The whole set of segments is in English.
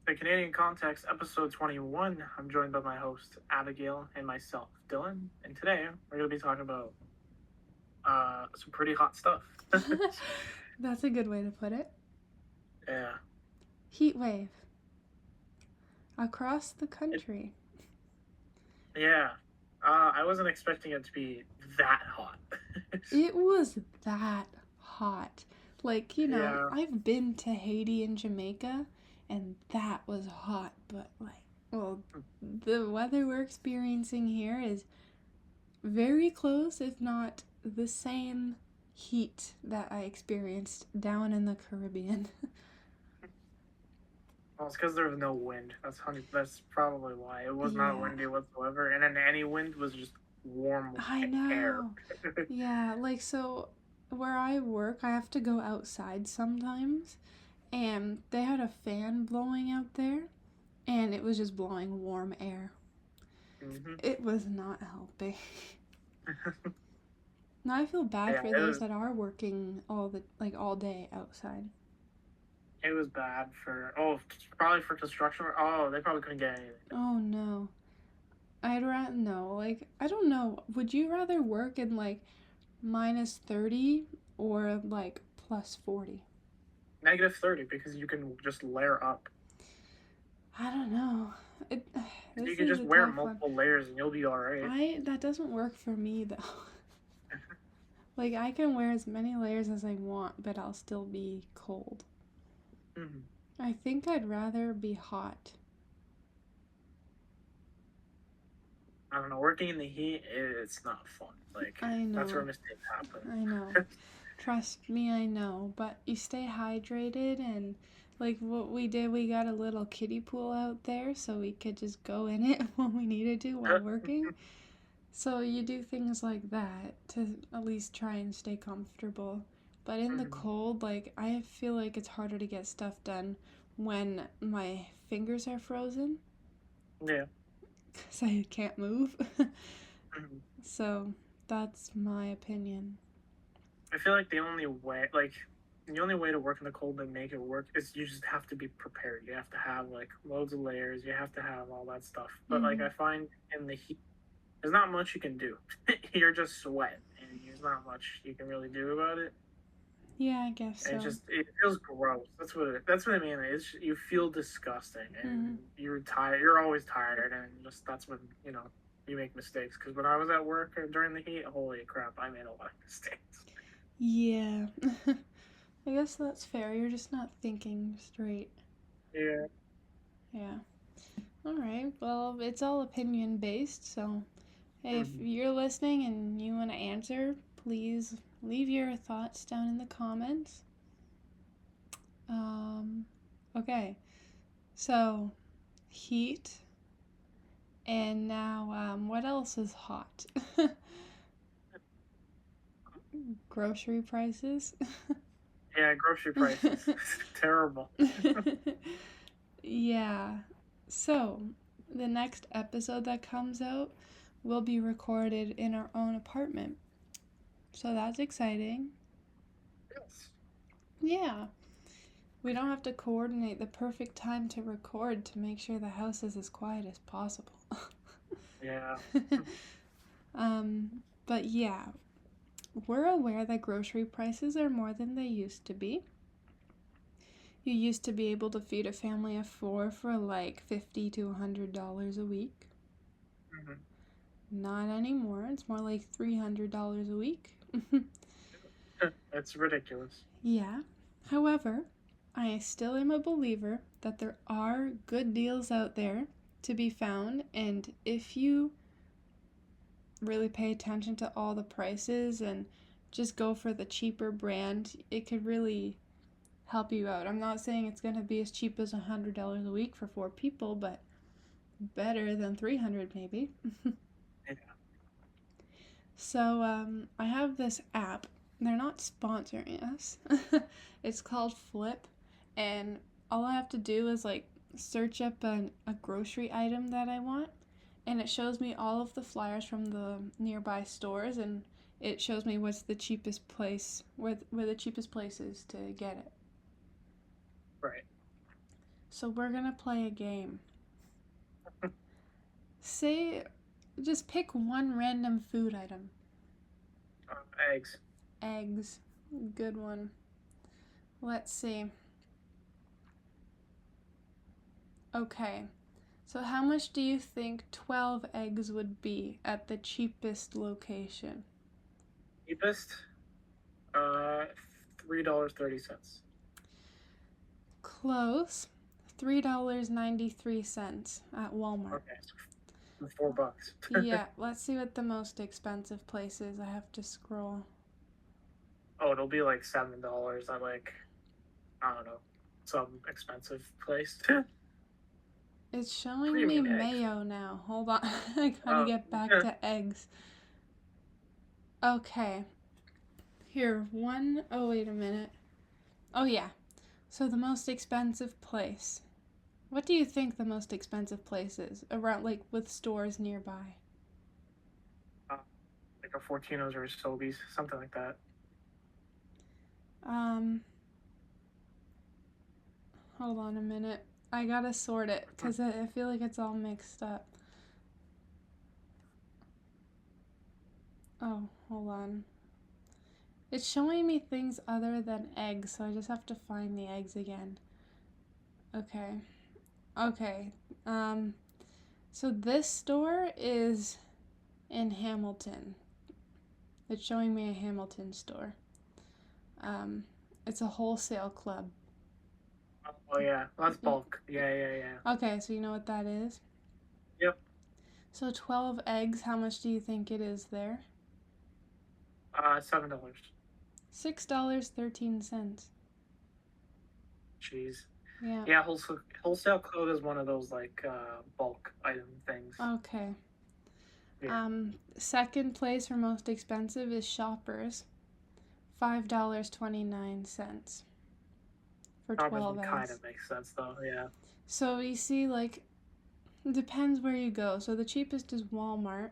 The Canadian Context, episode 21. I'm joined by my host, Abigail, and myself, Dylan. And today, we're going to be talking about some pretty hot stuff. That's a good way to put it. Yeah. Heat wave. Across the country. Yeah. I wasn't expecting it to be that hot. It was that hot. Like, Yeah. I've been to Haiti and Jamaica, and that was hot, but the weather we're experiencing here is very close, if not the same heat that I experienced down in the Caribbean. Well, it's because there was no wind. That's probably why. It was not Yeah, windy whatsoever. And then any wind was just warm I air. know. Yeah, so where I work, I have to go outside sometimes, and they had a fan blowing out there, and it was just blowing warm air. Mm-hmm. It was not helping. Now I feel bad Yeah, for those that are working all day outside. it was bad probably for construction. Oh, they probably couldn't get anything. Oh no. I'd rather no, I don't know. Would you rather work in minus 30 or plus 40? -30 because you can just layer up. I don't know. It, You this can is just a wear tough one. multiple layers and you'll be all right. That doesn't work for me though. I can wear as many layers as I want, but I'll still be cold. Mm-hmm. I think I'd rather be hot. I don't know. Working in the heat, it's not fun. I That's where know. mistakes happen. I know. Trust me, I know. But you stay hydrated, and what we did, we got a little kiddie pool out there so we could just go in it when we needed to while working. So you do things like that to at least try and stay comfortable. But in the Mm-hmm. cold, I feel like it's harder to get stuff done when my fingers are frozen Yeah. because I can't move. Mm-hmm. So that's my opinion. I feel like the only way to work in the cold and make it work is you just have to be prepared. You have to have loads of layers. You have to have all that stuff. But Mm-hmm. I find in the heat, there's not much you can do. You're just sweat, and there's not much you can really do about it. Yeah, I guess And so. it feels gross. That's what I mean. You feel disgusting, Mm-hmm. and you're tired. You're always tired, and just that's when you make mistakes. Because when I was at work during the heat, holy crap, I made a lot of mistakes. Yeah. I guess that's fair. You're just not thinking straight. Yeah. Yeah. All right. Well, it's all opinion based, so if Mm-hmm. you're listening and you want to answer, please leave your thoughts down in the comments. Um, okay. So, heat. And now, what else is hot? Grocery prices. Yeah, grocery prices. Terrible. Yeah. So, the next episode that comes out will be recorded in our own apartment. So that's exciting. Yes. Yeah. We don't have to coordinate the perfect time to record to make sure the house is as quiet as possible. Yeah. But yeah, we're aware that grocery prices are more than they used to be. You used to be able to feed a family of 4 for $50 to $100 a week. Mm-hmm. Not anymore. It's more like $300 a week. It's ridiculous. Yeah. However, I still am a believer that there are good deals out there to be found, and if you really pay attention to all the prices and just go for the cheaper brand, it could really help you out. I'm not saying it's going to be as cheap as $100 a week for 4 people, but better than 300 maybe. Yeah. So, I have this app. They're not sponsoring us. It's called Flip, and all I have to do is search up a grocery item that I want, and it shows me all of the flyers from the nearby stores, and it shows me what's the cheapest place, where the cheapest place is to get it. Right. So we're gonna play a game. Just pick one random food item. Eggs. Eggs. Good one. Let's see. Okay. So how much do you think 12 eggs would be at the cheapest location? Cheapest? $3.30. Close. $3.93 at Walmart. Okay, so $4. Yeah, let's see what the most expensive place is. I have to scroll. Oh, it'll be like $7 at like, I don't know, some expensive place. It's showing me Premium eggs. mayo now. Hold on. I gotta get back to eggs. Okay. Here, oh, wait a minute. Oh, yeah. So the most expensive place. What do you think the most expensive place is? Around, like, with stores nearby? Like a Fortino's or a Sobeys, something like that. Hold on a minute. I gotta sort it, because I feel like it's all mixed up. Oh, hold on. It's showing me things other than eggs, so I just have to find the eggs again. Okay. So this store is in Hamilton. It's showing me a Hamilton store. It's a wholesale club. Oh, yeah. That's bulk. Yeah. Okay, so you know what that is? Yep. So 12 eggs, how much do you think it is there? $7. $6.13. Jeez. Yeah. Yeah, wholesale club is one of those like bulk item things. Okay. Yeah. Second place for most expensive is Shoppers. $5.29 for 12 eggs. Kind of makes sense though, yeah. So you see, like, it depends where you go. So the cheapest is Walmart.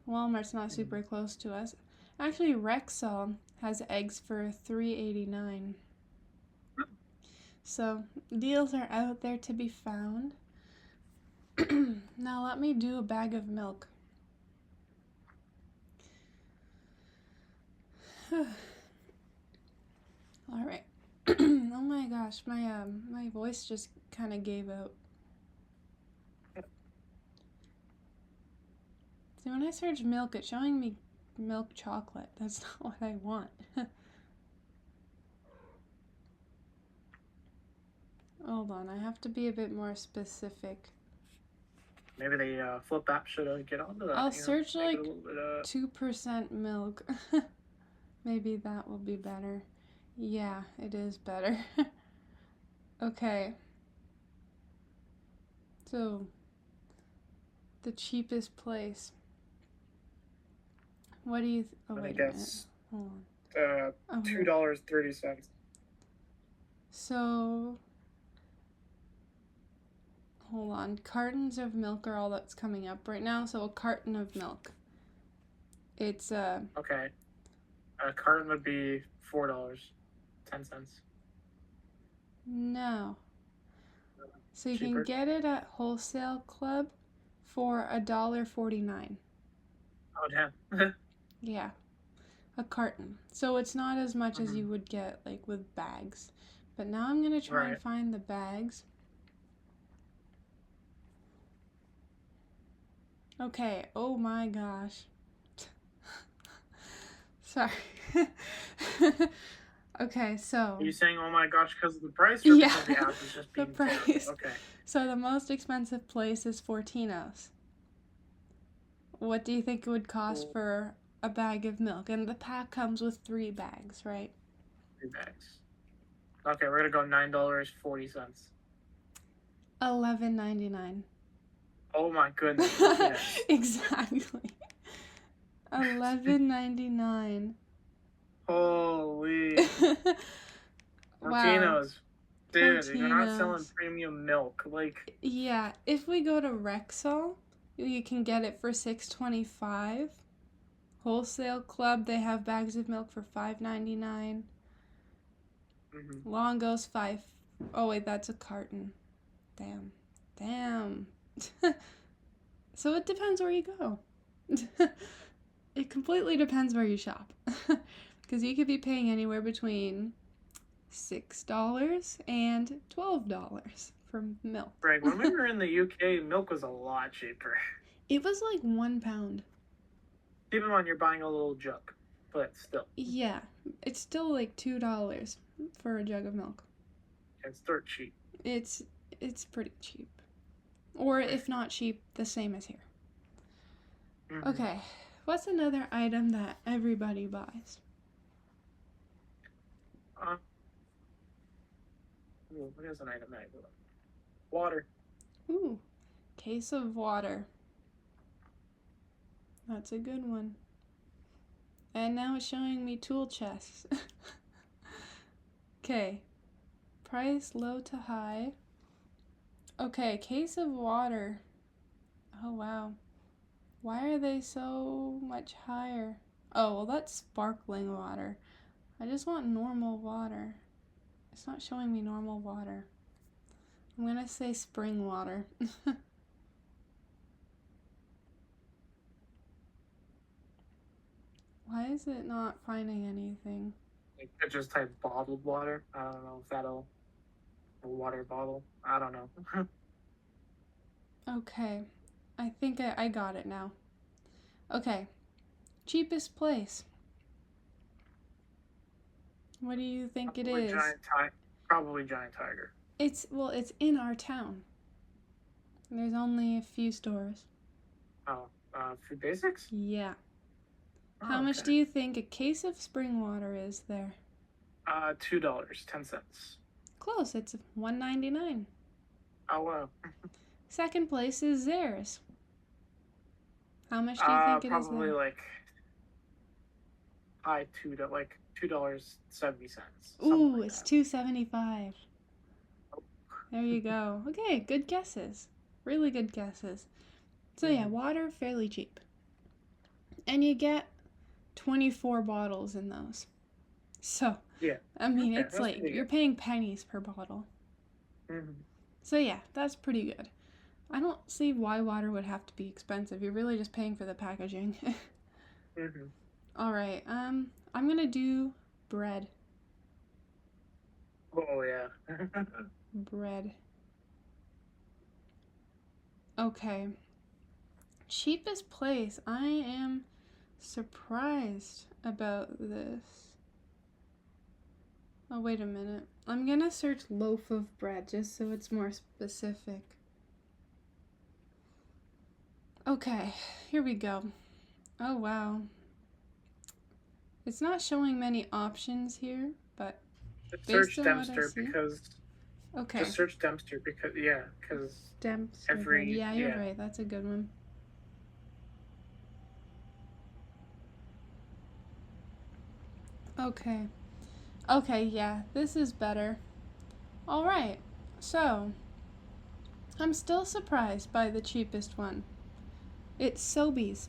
Walmart's not super close to us. Actually, Rexall has eggs for $3.89. So deals are out there to be found. Now let me do a bag of milk. All right. Oh my gosh, my voice just kind of gave out. See, when I search milk, it's showing me milk chocolate. That's not what I want. Hold on, I have to be a bit more specific. Maybe they flip app should get onto that. I'll search like 2% milk. Maybe that will be better. Yeah, it is better. Okay. So, the cheapest place. What do you... oh, wait a minute. Hold on. $2.30. So... hold on. Cartons of milk are all that's coming up right now. So, a carton of milk. It's... okay. A carton would be $4.10. No. So you Cheaper? can get it at Wholesale Club for $1.49. Oh, damn. Yeah. A carton. So it's not as much as you would get like with bags. But now I'm going to try and find the bags. Okay. Oh my gosh. Sorry. Okay, so... Are you saying, oh my gosh, because of the price or because the app is just being the price. Okay. So the most expensive place is Fortino's. What do you think it would cost for a bag of milk? And the pack comes with 3 bags, right? 3 bags. Okay, we're going to go $9.40. $11.99. Oh my goodness. Yes. Exactly. $11.99. Holy. Wow. Dude, you're not selling premium milk. Like, yeah, if we go to Rexall, you can get it for $6.25. Wholesale Club, they have bags of milk for $5.99. Longo's $5. Oh wait, that's a carton. Damn. Damn. So it depends where you go. It completely depends where you shop. Because you could be paying anywhere between $6 and $12 for milk. Right. When we were in the UK, milk was a lot cheaper. It was like £1. Keep in mind you're buying a little jug, but still. Yeah, it's still like $2 for a jug of milk. It's dirt cheap. It's pretty cheap. Or if not cheap, the same as here. Mm-hmm. Okay, what's another item that everybody buys? What is an item that I do? Water. Ooh, case of water. That's a good one. And now it's showing me tool chests. Okay, price low to high. Okay, case of water. Oh wow. Why are they so much higher? Oh, well that's sparkling water. I just want normal water. It's not showing me normal water. I'm gonna say spring water. Why is it not finding anything? You could just type bottled water. I don't know if that'll a water bottle. I don't know. Okay, I think I got it now. Okay, cheapest place. What do you think it is? Probably Giant Tiger. It's in our town. There's only a few stores. Oh, Food Basics? Yeah. Oh, How much do you think a case of spring water is there? $2.10. Close, it's $1.99. Oh wow. Second place is theirs. How much do you think it is Probably there? like high $2.70. Ooh, it's $2.75. There you go. Okay, good guesses. Really good guesses. So yeah, water fairly cheap. And you get 24 bottles in those. So, yeah. I mean, Okay, it's like you're paying pennies per bottle. Mm-hmm. So yeah, that's pretty good. I don't see why water would have to be expensive. You're really just paying for the packaging. Mm-hmm. All right. I'm gonna do bread. Oh yeah. Bread. Okay. Cheapest place. I am surprised about this. Oh, wait a minute. I'm gonna search loaf of bread just so it's more specific. Okay, here we go. Oh, wow. It's not showing many options here, but Search based on what I Dempster see. because. Okay. Just search Dempster because Dempster. Yeah, you're right. That's a good one. Okay. Okay, yeah, this is better. All right. So, I'm still surprised by the cheapest one. It's Sobeys.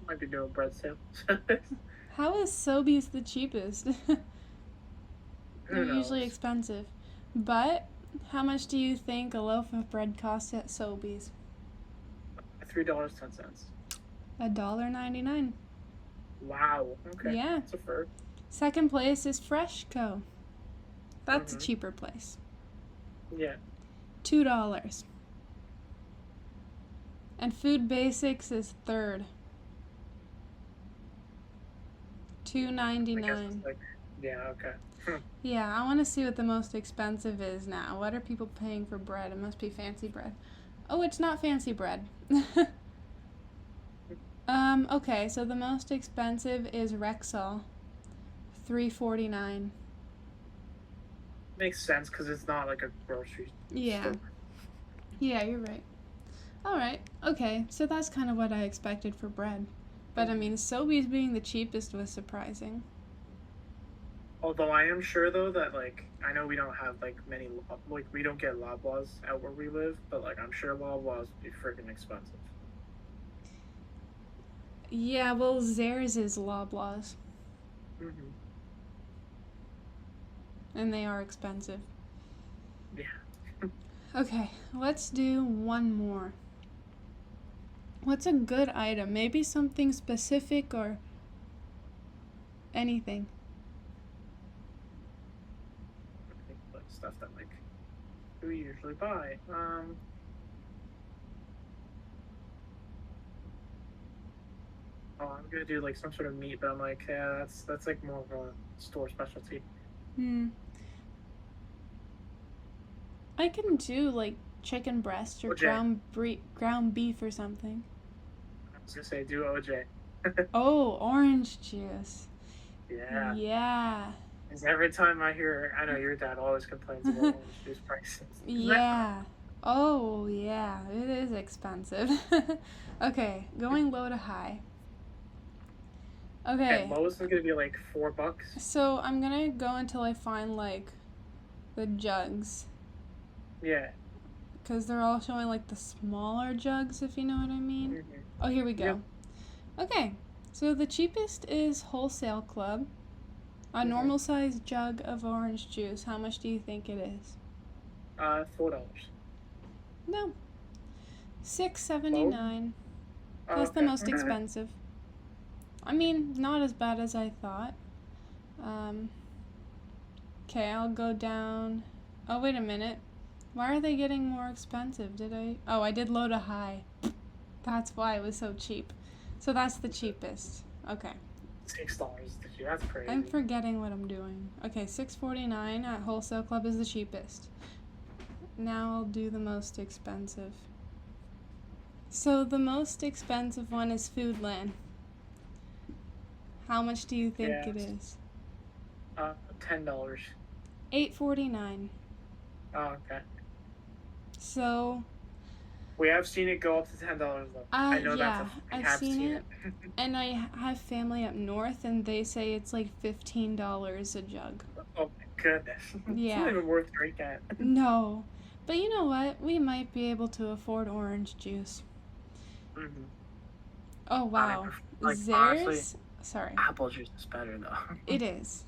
Might be doing bread sale. How is Sobeys the cheapest? They're usually expensive. But how much do you think a loaf of bread costs at Sobeys? $3.10. $1.99. Wow. Okay. Yeah. That's a first. Second place is Freshco. That's a cheaper place. Yeah. $2. And Food Basics is third. $2.99. Yeah, okay. Yeah, I want to see what the most expensive is now. What are people paying for bread? It must be fancy bread. Oh, it's not fancy bread. Okay, so the most expensive is Rexall. $3.49. Makes sense because it's not like a grocery store. Yeah, you're right. All right. Okay, so that's kind of what I expected for bread. But I mean, Sobeys being the cheapest was surprising. Although I am sure though that I know we don't have many we don't get Loblaws out where we live, but I'm sure Loblaws would be freaking expensive. Yeah, well, theirs is Loblaws. Mm-hmm. And they are expensive. Yeah. Okay, let's do one more. What's a good item? Maybe something specific or anything. I think like stuff that like we usually buy. Oh, I'm gonna do like some sort of meat, but I'm like, yeah, that's like more of a store specialty. Hmm. I can do like chicken breast or OJ. ground beef or something. I was gonna say do OJ. Oh, orange juice. Yeah. Yeah. Because every time I know your dad always complains about orange juice prices. Yeah. Oh, yeah. It is expensive. Okay, going low to high. Okay, Okay, lowest is gonna be like $4. so I'm gonna go until I find like the jugs. Yeah. Because they're all showing like the smaller jugs, if you know what I mean. Mm-hmm. Oh, here we go. Yep. Okay, so the cheapest is Wholesale Club. A normal size jug of orange juice, how much do you think it is? $4. No. $6.79. Oh, That's the okay. most expensive. I mean, not as bad as I thought. Okay, I'll go down. Oh, wait a minute. Why are they getting more expensive? Oh, I did low to high. That's why it was so cheap. So that's the cheapest. Okay. $6. That's crazy. I'm forgetting what I'm doing. Okay, $6.49 at Wholesale Club is the cheapest. Now I'll do the most expensive. So the most expensive one is Foodland. How much do you think it is? $10. $8.49. Oh, okay. So We have seen it go up to $10 though. I know yeah, I I've have seen it. it. And I have family up north, and they say it's like $15 a jug. Oh my goodness. Yeah. It's not even worth drinking. No. But you know what? We might be able to afford orange juice. Mm-hmm. Oh, wow. Honestly, Sorry. apple juice is better though. It is.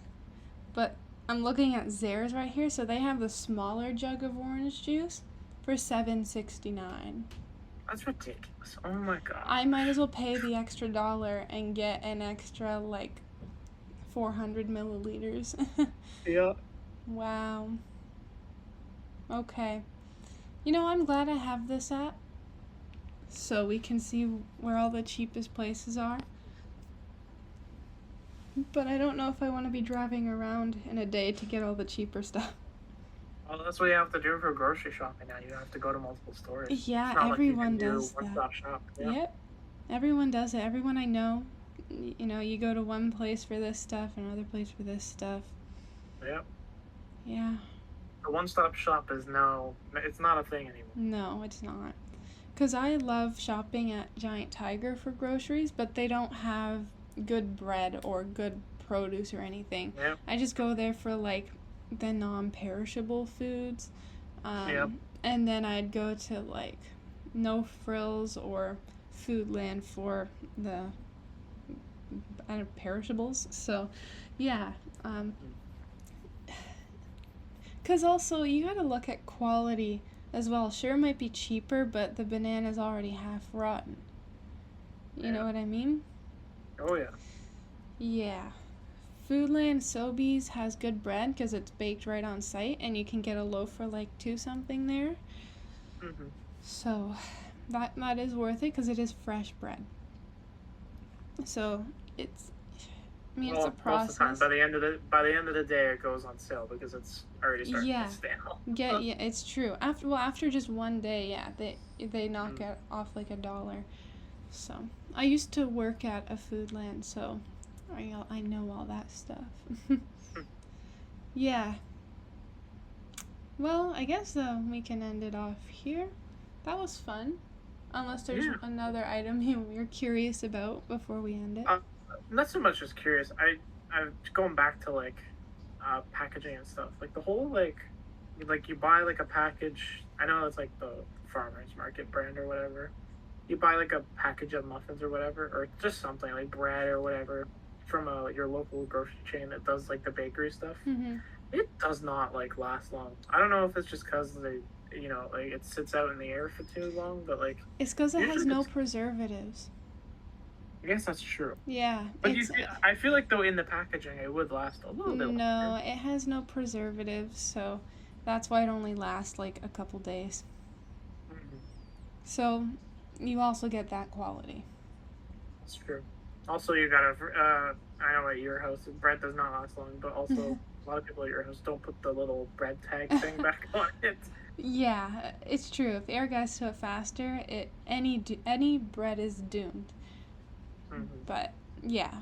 But I'm looking at Zares right here, so they have the smaller jug of orange juice for $7.69. That's ridiculous. Oh my god. I might as well pay the extra $1 and get an extra like 400 milliliters. Yeah. Wow. Okay. You know, I'm glad I have this app so we can see where all the cheapest places are. But I don't know if I want to be driving around in a day to get all the cheaper stuff. Well, that's what you have to do for grocery shopping now. You have to go to multiple stores. Yeah, it's not everyone like you can does do that. one-stop shop. Yeah. Yep. Everyone does it. Everyone I know, you know, you go to one place for this stuff, another place for this stuff. Yep. Yeah. The one-stop shop is it's not a thing anymore. No, it's not. Because I love shopping at Giant Tiger for groceries, but they don't have good bread or good produce or anything. Yep. I just go there for like the non-perishable foods. Yep. And then I'd go to like No Frills or Foodland for the perishables. So, yeah. Because also, you gotta look at quality as well. Sure, it might be cheaper, but the banana's already half rotten. You know what I mean? Oh, yeah. Yeah. Foodland Sobeys has good bread because it's baked right on site, and you can get a loaf for like $2 something there. Mm-hmm. So that is worth it because it is fresh bread. So it's a process. Most of the time, by the end of the day, it goes on sale because it's already starting to stale. Yeah, it's true. After just one day, yeah, they knock it off like $1. So I used to work at a Foodland, so I know all that stuff. Yeah. Well, I guess we can end it off here. That was fun. Unless there's another item you're curious about before we end it. Not so much just curious. I'm going back to like packaging and stuff. Like the whole like you buy like a package. I know it's like the farmers market brand or whatever. You buy like a package of muffins or whatever, or just something like bread or whatever from your local grocery chain that does like the bakery stuff. Mm-hmm. It does not like last long. I don't know if it's just because they, like it sits out in the air for too long, but like It's because it has usually if no it's, preservatives. I guess that's true. Yeah, But I feel like though in the packaging it would last a little bit no, longer. it has no preservatives, so that's why it only lasts like a couple days. Mm-hmm. So you also get that quality. That's true. Also, you gotta. I know at your house bread does not last long, but also a lot of people at your house don't put the little bread tag thing back on it. Yeah, it's true. If air gets to it faster, any bread is doomed. Mm-hmm. But yeah,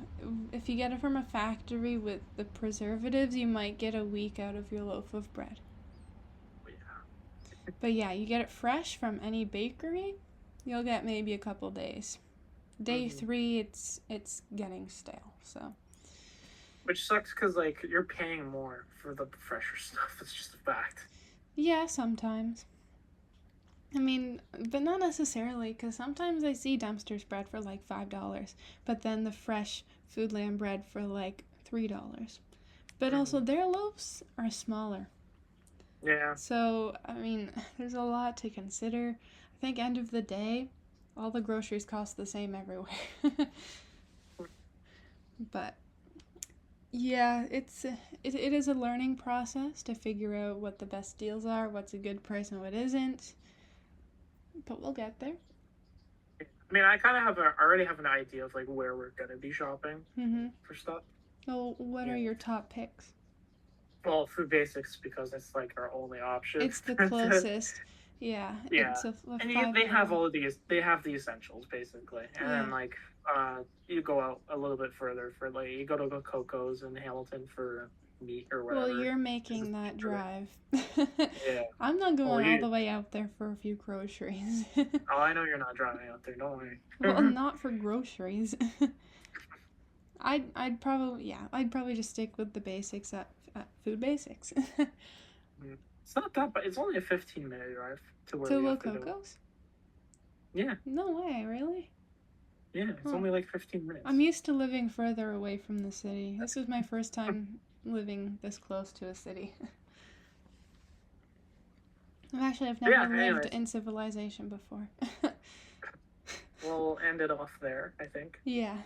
if you get it from a factory with the preservatives, you might get a week out of your loaf of bread. Yeah. But yeah, you get it fresh from any bakery, you'll get maybe a couple days. Day Mm-hmm. 3, it's getting stale. So Which sucks because like you're paying more for the fresher stuff. It's just a fact. yeah, sometimes. I mean, but not necessarily, because sometimes I see dumpster bread for like $5, but then the fresh Foodland bread for like $3. But also, Mm-hmm. their loaves are smaller. Yeah. So, I mean, there's a lot to consider. I think, end of the day, all the groceries cost the same everywhere. But yeah, it is a learning process to figure out what the best deals are, what's a good price and what isn't. But we'll get there. I mean, I kind of already have an idea of like where we're gonna be shopping Mhm. for stuff. So, what are Yeah. your top picks? Well, food basics because it's like our only option. It's the closest. Yeah, Yeah, it's a and they have 5 minute. all of these. They have the essentials basically, and Yeah. then like you go out a little bit further for like you go to the Coco's in Hamilton for meat or Well, whatever you're because making it's that cheaper there. drive. Yeah. I'm not Oh, going all the way out there for a few groceries. I know you're not driving out there. Don't worry. Well, not for groceries. I'd probably just stick with the basics at food basics. It's not that, but it's only a 15-minute drive to where To we have to go. Lococo's? Yeah, No way, really? yeah. It's Huh. only like 15 I'm minutes. used to living further away from the city. This is my first time living this close to a city. I've But never yeah. lived Anyways, in civilization before. we'll end it off there. I think. Yeah.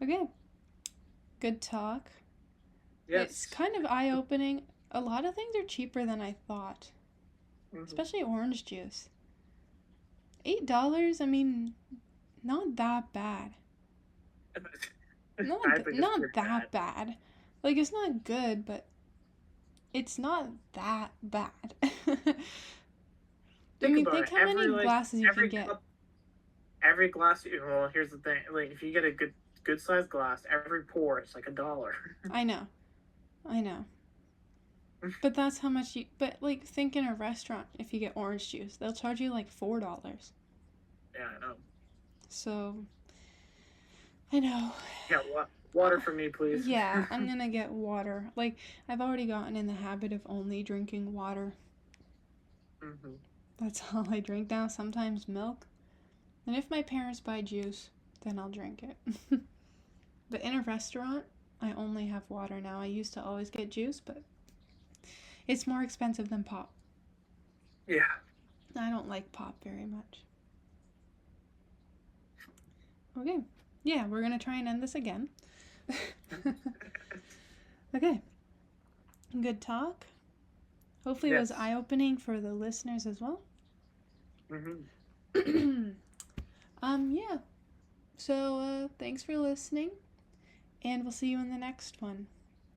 Okay. Good talk. It's Yes. kind of eye opening. A lot of things are cheaper than I thought, Mhm. especially orange juice. $8, I mean, not that bad. I think it's Not pretty bad. that bad. Like, it's not good, but it's not that bad. I Think mean, about think it. how many glasses you can Every get. cup, every glass. Well, here's the thing. Like, if you get a good sized glass, every pour is like $1. I know. I know. But that's how much you. But, like, think in a restaurant, if you get orange juice, they'll charge you like $4. Yeah, I know. So, I know. Yeah, water for me, please. Yeah, I'm gonna get water. Like, I've already gotten in the habit of only drinking water. Hmm. That's all I drink now. Sometimes milk. And if my parents buy juice, then I'll drink it. But in a restaurant, I only have water now. I used to always get juice, but it's more expensive than pop. Yeah. I don't like pop very much. Okay. Yeah, we're gonna try and end this again. Okay. Good talk. Hopefully, it was Yes. eye opening for the listeners as well. Hmm. Yeah. So, thanks for listening, and we'll see you in the next one.